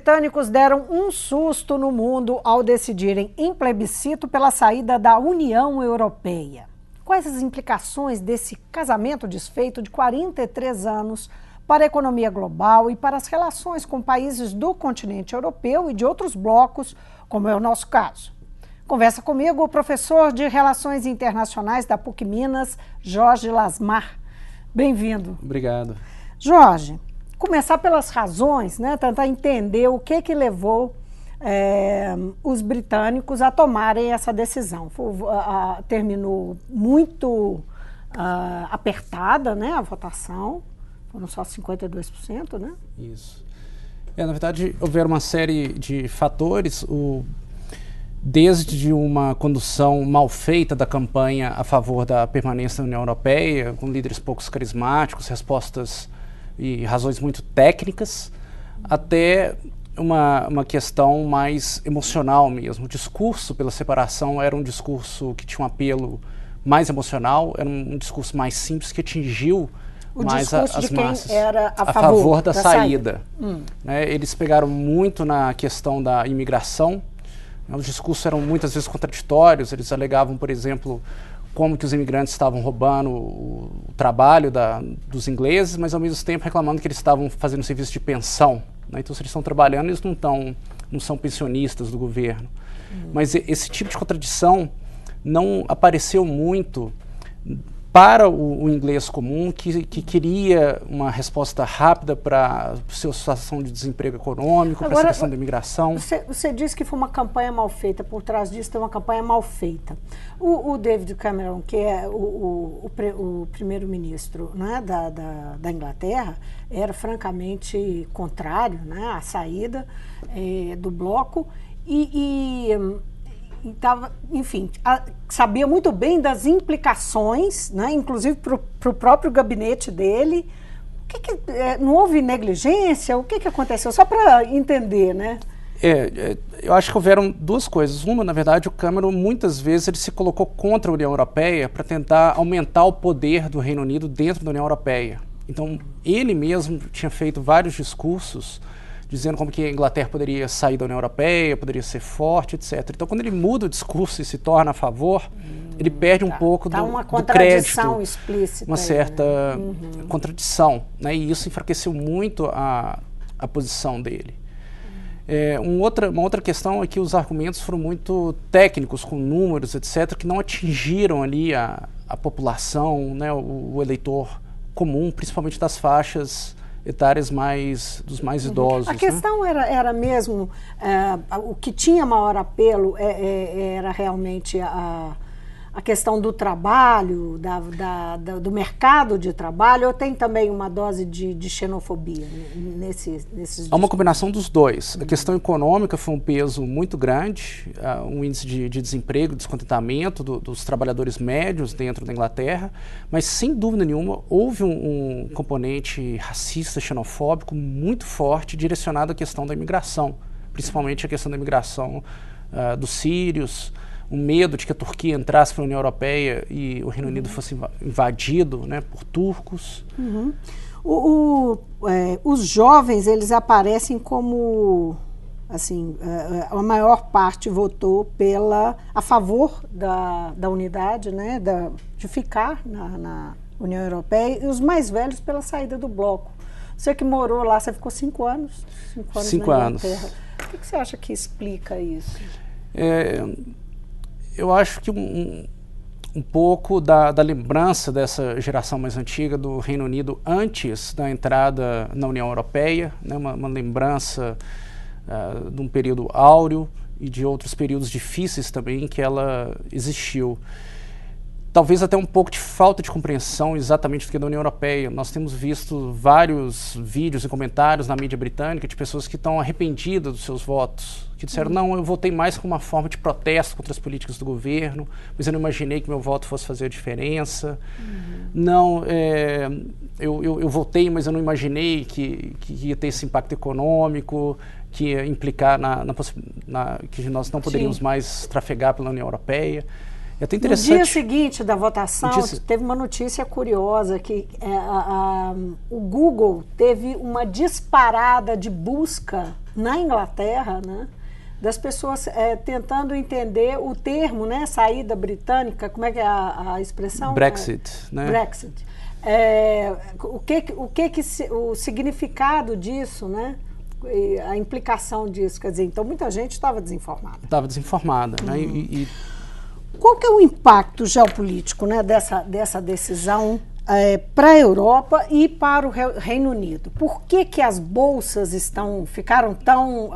britânicos deram um susto no mundo ao decidirem em plebiscito pela saída da União Europeia. Quais as implicações desse casamento desfeito de 43 anos para a economia global e para as relações com países do continente europeu e de outros blocos, como é o nosso caso? Conversa comigo o professor de Relações Internacionais da PUC Minas, Jorge Lasmar. Bem-vindo. Obrigado. Jorge, começar pelas razões, né? Tentar entender o que levou os britânicos a tomarem essa decisão. Terminou muito apertada, né, a votação, foram só 52%, né? Isso. Na verdade, houveram uma série de fatores, desde uma condução mal feita da campanha a favor da permanência da União Europeia, com líderes poucos carismáticos, respostas e razões muito técnicas, até uma questão mais emocional mesmo. O discurso pela separação era um discurso que tinha um apelo mais emocional, era um discurso mais simples que atingiu mais as massas. Era a favor da saída. Eles pegaram muito na questão da imigração. Os discursos eram muitas vezes contraditórios. Eles alegavam, por exemplo, como que os imigrantes estavam roubando o trabalho dos ingleses, mas ao mesmo tempo reclamando que eles estavam fazendo serviço de pensão. Então, se eles estão trabalhando, eles não são pensionistas do governo. Mas esse tipo de contradição não apareceu muito para o inglês comum, que queria uma resposta rápida para a sua situação de desemprego econômico, para essa questão da imigração. Você disse que foi uma campanha mal feita, por trás disso tem uma campanha mal feita. O David Cameron, que é o primeiro-ministro, né, da Inglaterra, era francamente contrário, né, à saída do bloco enfim, sabia muito bem das implicações, né, inclusive para o próprio gabinete dele. Não houve negligência? O que aconteceu? Só para entender, né? Eu acho que houveram duas coisas. Uma, na verdade, o Cameron muitas vezes ele se colocou contra a União Europeia para tentar aumentar o poder do Reino Unido dentro da União Europeia. Então, ele mesmo tinha feito vários discursos dizendo como que a Inglaterra poderia sair da União Europeia, poderia ser forte, etc. Então, quando ele muda o discurso e se torna a favor, ele perde um pouco do crédito, explícita, uma certa contradição, né? E isso enfraqueceu muito a posição dele. Uma outra questão é que os argumentos foram muito técnicos, com números, etc., que não atingiram ali a população, né, o eleitor comum, principalmente das faixas etárias dos mais idosos. A questão era mesmo, o que tinha maior apelo era realmente a questão do trabalho, do mercado de trabalho, ou tem também uma dose de xenofobia nesses Há uma combinação dos dois. A questão econômica foi um peso muito grande, um índice de desemprego, descontentamento dos trabalhadores médios dentro da Inglaterra, mas sem dúvida nenhuma houve um componente racista, xenofóbico muito forte, direcionado à questão da imigração, principalmente a questão da imigração dos sírios, o medo de que a Turquia entrasse para a União Europeia e o Reino Unido fosse invadido, né, por turcos. Os jovens, eles aparecem como, assim, a maior parte votou a favor da unidade, né, de ficar na União Europeia, e os mais velhos pela saída do bloco. Você que morou lá, você ficou 5 anos? 5 anos. Na Inglaterra. O que você acha que explica isso? Eu acho que um pouco da lembrança dessa geração mais antiga do Reino Unido antes da entrada na União Europeia, né, uma lembrança de um período áureo e de outros períodos difíceis também que ela existiu. Talvez até um pouco de falta de compreensão exatamente do que é da União Europeia. Nós temos visto vários vídeos e comentários na mídia britânica de pessoas que estão arrependidas dos seus votos, que disseram, não, eu votei mais como uma forma de protesto contra as políticas do governo, mas eu não imaginei que meu voto fosse fazer a diferença. Não, eu votei, mas eu não imaginei que ia ter esse impacto econômico, que ia implicar que nós não poderíamos mais trafegar pela União Europeia. É até No interessante. dia seguinte da votação, teve uma notícia curiosa, que o Google teve uma disparada de busca na Inglaterra, né, das pessoas tentando entender o termo, né, saída britânica, como é que é a expressão? Brexit, né? Brexit. O significado disso, né? A implicação disso, quer dizer, então muita gente estava desinformada. Estava desinformada, né? Qual que é o impacto geopolítico, né, dessa decisão para a Europa e para o Reino Unido? Por que as bolsas ficaram tão...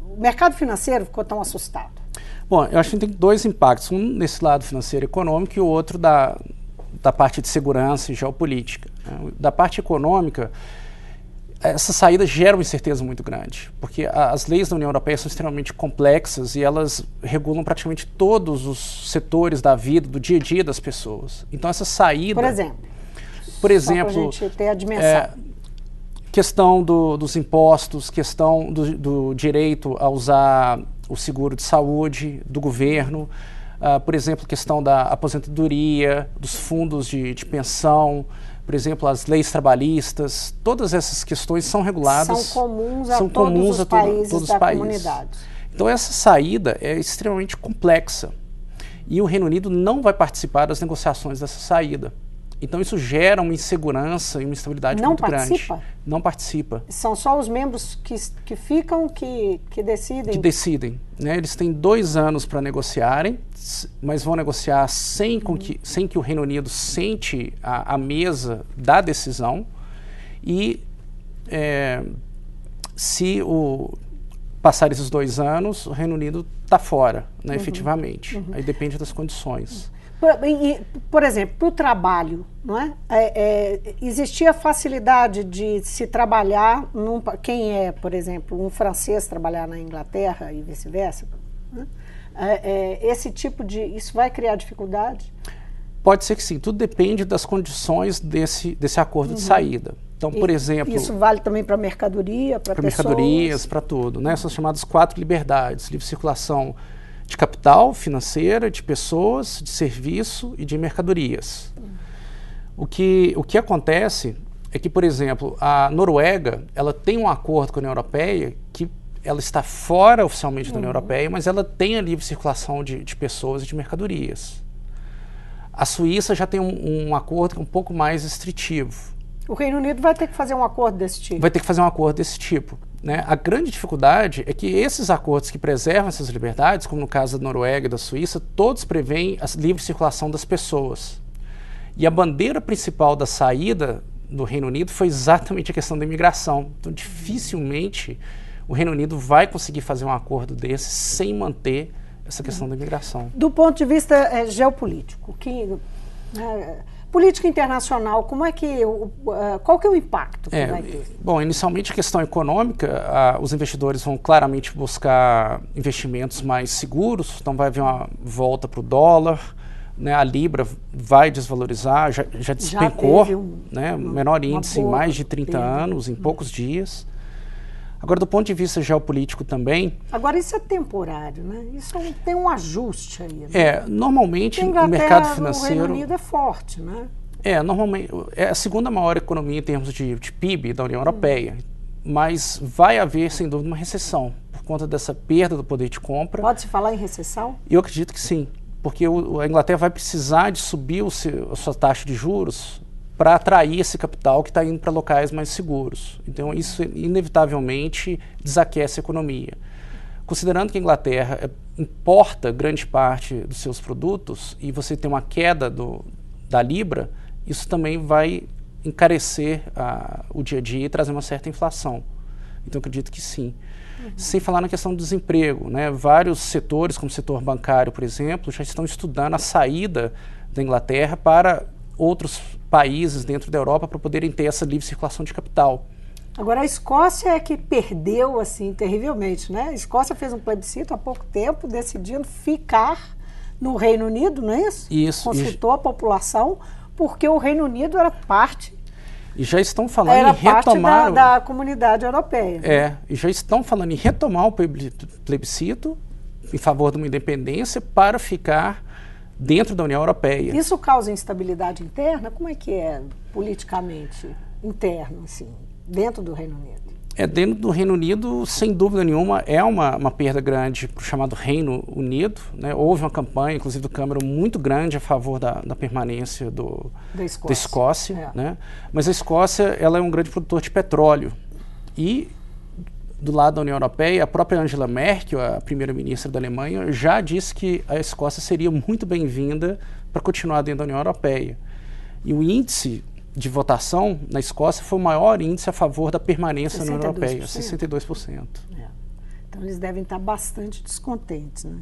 o mercado financeiro ficou tão assustado? Bom, eu acho que tem dois impactos, um nesse lado financeiro e econômico e o outro da parte de segurança e geopolítica. Né? Da parte econômica, essa saída gera uma incerteza muito grande, porque as leis da União Europeia são extremamente complexas e elas regulam praticamente todos os setores da vida, do dia a dia das pessoas. Então essa saída... Por exemplo, só para a gente ter a dimensão. Questão dos impostos, questão do direito a usar o seguro de saúde do governo, por exemplo, questão da aposentadoria, dos fundos de pensão, por exemplo, as leis trabalhistas, todas essas questões são reguladas. São comuns a todos os países. Comunidade. Então essa saída é extremamente complexa e o Reino Unido não vai participar das negociações dessa saída. Então isso gera uma insegurança e uma instabilidade muito grande. Não participa. São só os membros que ficam que decidem? Que decidem. Né? Eles têm 2 anos para negociarem, mas vão negociar sem que o Reino Unido sente a mesa da decisão. E se passar esses 2 anos, o Reino Unido está fora, né, efetivamente. Aí depende das condições. Por exemplo, para o trabalho, não é? Existia facilidade de se trabalhar, quem por exemplo, um francês trabalhar na Inglaterra e vice-versa? Né? Isso vai criar dificuldade? Pode ser que sim, tudo depende das condições desse acordo de saída. Então, por exemplo... Isso vale também para mercadoria, para pessoas? Para mercadorias, para tudo. Né? São chamadas 4 liberdades, livre circulação de capital, financeira, de pessoas, de serviço e de mercadorias. O que acontece é que, por exemplo, a Noruega, ela tem um acordo com a União Europeia que ela está fora oficialmente da União Europeia, mas ela tem a livre circulação de pessoas e de mercadorias. A Suíça já tem um acordo que é um pouco mais restritivo. O Reino Unido vai ter que fazer um acordo desse tipo? Vai ter que fazer um acordo desse tipo. Né? A grande dificuldade é que esses acordos que preservam essas liberdades, como no caso da Noruega e da Suíça, todos prevêem a livre circulação das pessoas. E a bandeira principal da saída do Reino Unido foi exatamente a questão da imigração. Então, dificilmente o Reino Unido vai conseguir fazer um acordo desse sem manter essa questão da imigração. Do ponto de vista geopolítico, política internacional, qual que é o impacto que vai ter? Bom, inicialmente a questão econômica, os investidores vão claramente buscar investimentos mais seguros, então vai haver uma volta para o dólar, né, a Libra vai desvalorizar, já despencou, né, menor índice em mais de 30 anos, em poucos dias. Agora, do ponto de vista geopolítico também... Agora, isso é temporário, né? Isso tem um ajuste aí. Né? Normalmente o mercado financeiro... O Reino Unido é forte, né? Normalmente é a segunda maior economia em termos de PIB da União Europeia. Mas vai haver, sem dúvida, uma recessão por conta dessa perda do poder de compra. Pode-se falar em recessão? Eu acredito que sim, porque a Inglaterra vai precisar de subir a sua taxa de juros para atrair esse capital que está indo para locais mais seguros. Então, isso inevitavelmente desaquece a economia. Considerando que a Inglaterra importa grande parte dos seus produtos e você tem uma queda da Libra, isso também vai encarecer o dia a dia e trazer uma certa inflação. Então, eu acredito que sim. Sem falar na questão do desemprego, né? Vários setores, como o setor bancário, por exemplo, já estão estudando a saída da Inglaterra para outros países dentro da Europa para poderem ter essa livre circulação de capital. Agora, a Escócia é que perdeu, assim, terrivelmente, né? A Escócia fez um plebiscito há pouco tempo, decidindo ficar no Reino Unido, não é isso? Isso. Consultou a população, porque o Reino Unido era parte... E já estão falando em retomar... da comunidade europeia. E já estão falando em retomar o plebiscito em favor de uma independência para ficar dentro da União Europeia. Isso causa instabilidade interna? Como é que é politicamente interno, assim, dentro do Reino Unido? Dentro do Reino Unido, sem dúvida nenhuma, é uma perda grande para o chamado Reino Unido, né? Houve uma campanha, inclusive do Cameron, muito grande a favor da permanência da Escócia. Né? Mas a Escócia ela é um grande produtor de petróleo. E, do lado da União Europeia, a própria Angela Merkel, a primeira-ministra da Alemanha, já disse que a Escócia seria muito bem-vinda para continuar dentro da União Europeia. E o índice de votação na Escócia foi o maior índice a favor da permanência na União Europeia, 62%. Então eles devem estar bastante descontentes, né?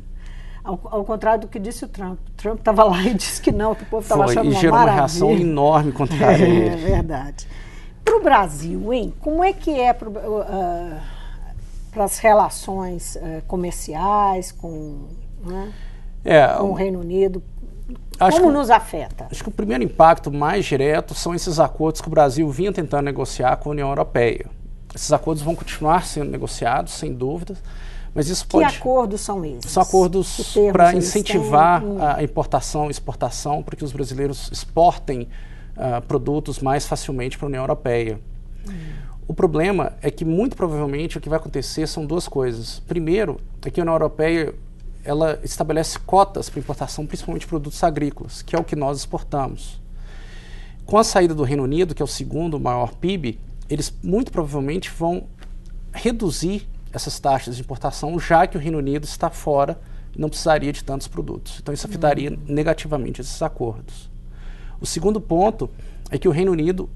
Ao contrário do que disse o Trump. O Trump estava lá e disse que não, que o povo estava achando uma gerou maravilha. Uma reação enorme contra ele. É verdade. Para o Brasil, hein? Como é que é para as relações comerciais com o Reino Unido? Como nos afeta? Acho que o primeiro impacto mais direto são esses acordos que o Brasil vinha tentando negociar com a União Europeia. Esses acordos vão continuar sendo negociados, sem dúvidas, mas isso pode... Que acordos são esses? São acordos para incentivar a importação e exportação, para que os brasileiros exportem produtos mais facilmente para a União Europeia. O problema é que, muito provavelmente, o que vai acontecer são duas coisas. Primeiro, é que a União Europeia ela estabelece cotas para importação, principalmente de produtos agrícolas, que é o que nós exportamos. Com a saída do Reino Unido, que é o segundo maior PIB, eles muito provavelmente vão reduzir essas taxas de importação, já que o Reino Unido está fora e não precisaria de tantos produtos. Então isso afetaria negativamente esses acordos. O segundo ponto é que o Reino Unido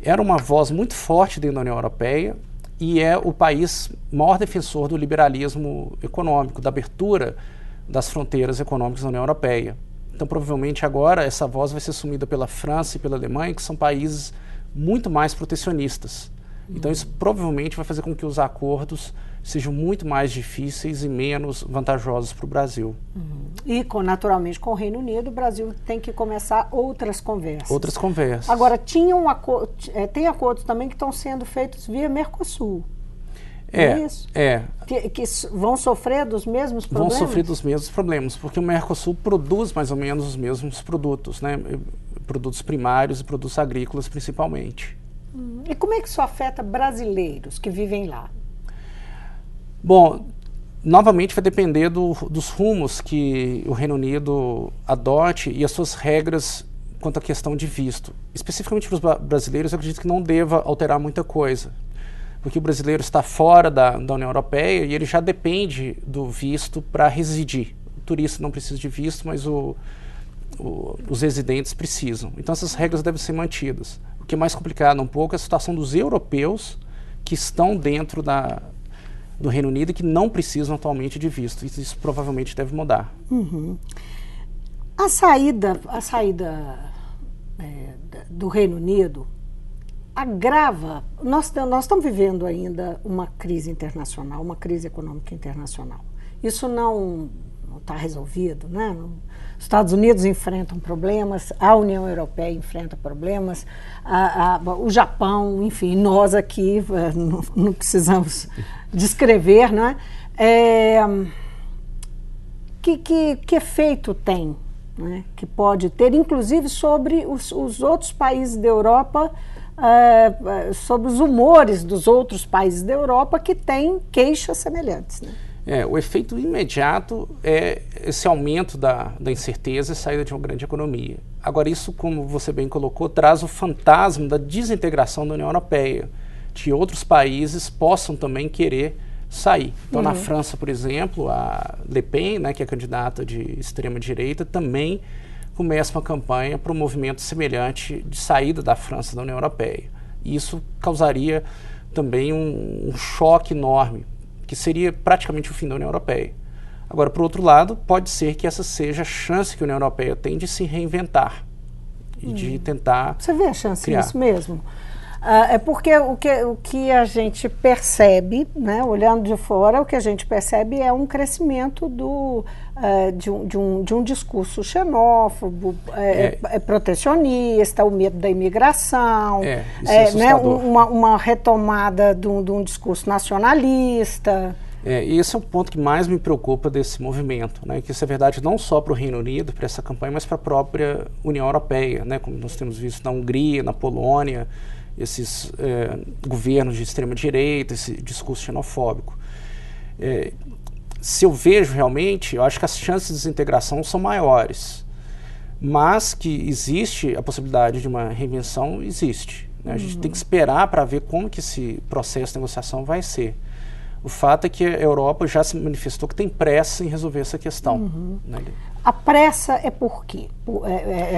era uma voz muito forte dentro da União Europeia e é o país maior defensor do liberalismo econômico, da abertura das fronteiras econômicas da União Europeia. Então, provavelmente agora essa voz vai ser assumida pela França e pela Alemanha, que são países muito mais protecionistas. Então, isso provavelmente vai fazer com que os acordos sejam muito mais difíceis e menos vantajosos para o Brasil. E, naturalmente, com o Reino Unido, o Brasil tem que começar outras conversas. Outras conversas. Agora, tem acordos também que estão sendo feitos via Mercosul. É isso? Que vão sofrer dos mesmos problemas? Vão sofrer dos mesmos problemas, porque o Mercosul produz mais ou menos os mesmos produtos, né? Produtos primários e produtos agrícolas, principalmente. E como é que isso afeta brasileiros que vivem lá? Bom, novamente vai depender dos rumos que o Reino Unido adote e as suas regras quanto à questão de visto. Especificamente para os brasileiros, eu acredito que não deva alterar muita coisa, porque o brasileiro está fora da União Europeia e ele já depende do visto para residir. O turista não precisa de visto, mas os residentes precisam. Então essas regras devem ser mantidas. O que é mais complicado um pouco é a situação dos europeus que estão dentro do Reino Unido e que não precisam atualmente de visto. Isso provavelmente deve mudar. A saída do Reino Unido agrava. Nós estamos vivendo ainda uma crise internacional, uma crise econômica internacional. Isso não está resolvido, né? Os Estados Unidos enfrentam problemas, a União Europeia enfrenta problemas, o Japão, enfim, nós aqui não precisamos descrever, né? Que efeito tem, né? Que pode ter, inclusive, sobre os outros países da Europa, sobre os humores dos outros países da Europa que têm queixas semelhantes, né? O efeito imediato é esse aumento da incerteza e saída de uma grande economia. Agora, isso, como você bem colocou, traz o fantasma da desintegração da União Europeia, que outros países possam também querer sair. Então, na França, por exemplo, a Le Pen, né, que é candidata de extrema-direita, também começa uma campanha para um movimento semelhante de saída da França da União Europeia. E isso causaria também um choque enorme, que seria praticamente o fim da União Europeia. Agora, por outro lado, pode ser que essa seja a chance que a União Europeia tem de se reinventar e de tentar Você vê a chance nisso mesmo? É porque o que a gente percebe, né, olhando de fora, o que a gente percebe é um crescimento de um discurso xenófobo, protecionista, o medo da imigração, isso é né, uma retomada de um discurso nacionalista. E esse é o ponto que mais me preocupa desse movimento, né? Que isso é verdade não só para o Reino Unido, para essa campanha, mas para a própria União Europeia, né? Como nós temos visto na Hungria, na Polônia, esses governos de extrema-direita, esse discurso xenofóbico. Se eu vejo realmente, eu acho que as chances de desintegração são maiores, mas que existe a possibilidade de uma reinvenção, existe, né? A gente tem que esperar para ver como que esse processo de negociação vai ser. O fato é que a Europa já se manifestou que tem pressa em resolver essa questão. Né? A pressa é por quê?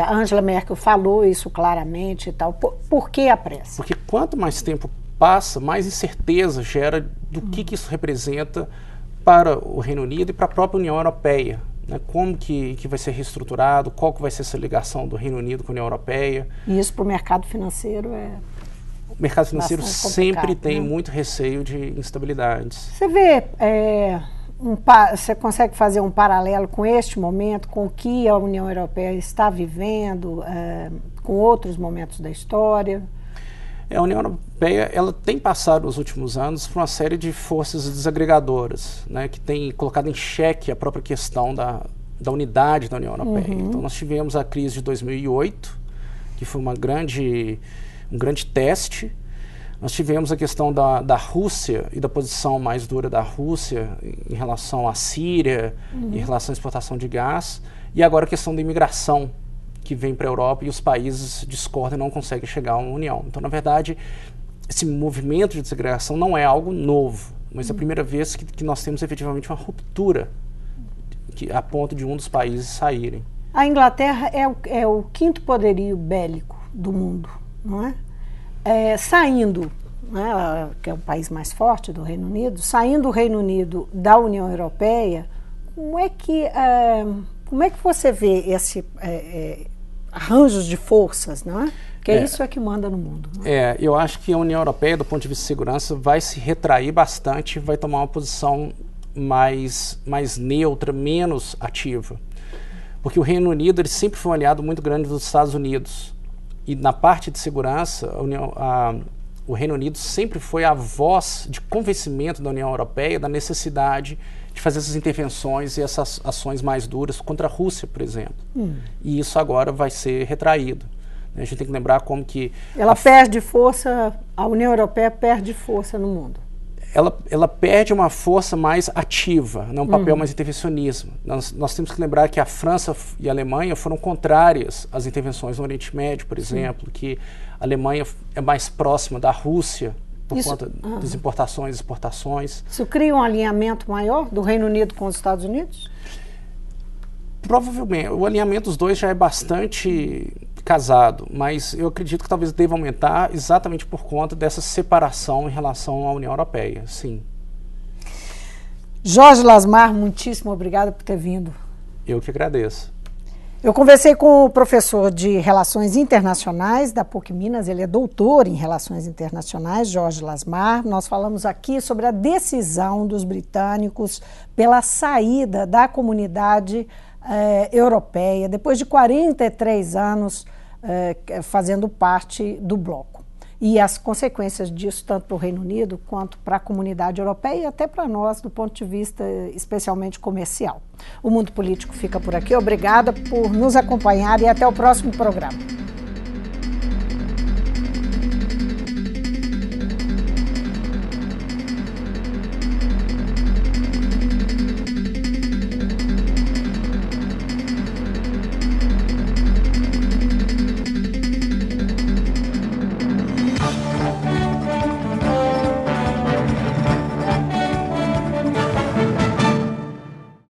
A Angela Merkel falou isso claramente e tal. Por que a pressa? Porque quanto mais tempo passa, mais incerteza gera do que isso representa para o Reino Unido e para a própria União Europeia. Né? Como que vai ser reestruturado, qual que vai ser essa ligação do Reino Unido com a União Europeia. E isso para o mercado financeiro é... O mercado financeiro sempre tem muito receio de instabilidades. Você vê, você consegue fazer um paralelo com este momento, com o que a União Europeia está vivendo, com outros momentos da história? A União Europeia ela tem passado os últimos anos por uma série de forças desagregadoras, né, que tem colocado em xeque a própria questão da unidade da União Europeia. Então nós tivemos a crise de 2008, que foi um grande teste. Nós tivemos a questão da Rússia e da posição mais dura da Rússia em relação à Síria, em relação à exportação de gás, e agora a questão da imigração que vem para a Europa e os países discordam e não conseguem chegar a uma união. Então, na verdade, esse movimento de desagregação não é algo novo, mas é a primeira vez que nós temos efetivamente uma ruptura a ponto de um dos países saírem. A Inglaterra é o quinto poderio bélico do mundo, não é? Saindo, né, que é o país mais forte do Reino Unido, saindo o Reino Unido da União Europeia, como é que você vê esse arranjos de forças, não é? Que isso que manda no mundo. Não é? Eu acho que a União Europeia, do ponto de vista de segurança, vai se retrair bastante, vai tomar uma posição mais neutra, menos ativa. Porque o Reino Unido ele sempre foi um aliado muito grande dos Estados Unidos. E na parte de segurança, o Reino Unido sempre foi a voz de convencimento da União Europeia da necessidade de fazer essas intervenções e essas ações mais duras contra a Rússia, por exemplo. E isso agora vai ser retraído. A gente tem que lembrar como que... Ela perde força, a União Europeia perde força no mundo. Ela perde uma força mais ativa, né, um papel mais intervencionismo. Nós temos que lembrar que a França e a Alemanha foram contrárias às intervenções no Oriente Médio, por exemplo, que a Alemanha é mais próxima da Rússia por conta das importações e exportações. Isso cria um alinhamento maior do Reino Unido com os Estados Unidos? Provavelmente. O alinhamento dos dois já é bastante casado, mas eu acredito que talvez deva aumentar exatamente por conta dessa separação em relação à União Europeia, sim. Jorge Lasmar, muitíssimo obrigada por ter vindo. Eu que agradeço. Eu conversei com o professor de Relações Internacionais da PUC Minas, ele é doutor em Relações Internacionais, Jorge Lasmar. Nós falamos aqui sobre a decisão dos britânicos pela saída da comunidade europeia, depois de 43 anos fazendo parte do bloco. E as consequências disso, tanto para o Reino Unido quanto para a comunidade europeia e até para nós, do ponto de vista especialmente comercial. O Mundo Político fica por aqui. Obrigada por nos acompanhar e até o próximo programa.